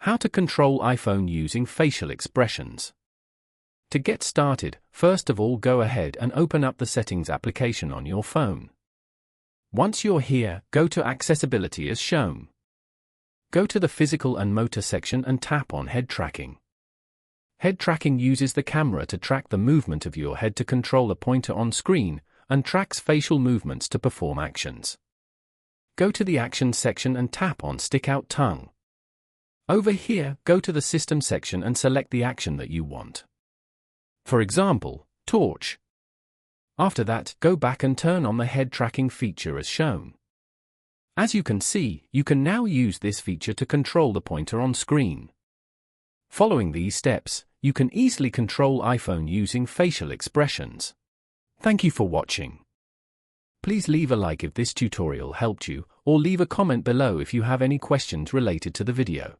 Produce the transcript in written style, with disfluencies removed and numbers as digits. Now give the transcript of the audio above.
How to control iPhone using facial expressions. To get started, first of all go ahead and open up the Settings application on your phone. Once you're here, go to Accessibility as shown. Go to the Physical and Motor section and tap on Head Tracking. Head tracking uses the camera to track the movement of your head to control a pointer on screen, and tracks facial movements to perform actions. Go to the Actions section and tap on Stick Out Tongue. Over here, go to the System section and select the action that you want. For example, torch. After that, go back and turn on the head tracking feature as shown. As you can see, you can now use this feature to control the pointer on screen. Following these steps, you can easily control iPhone using facial expressions. Thank you for watching. Please leave a like if this tutorial helped you, or leave a comment below if you have any questions related to the video.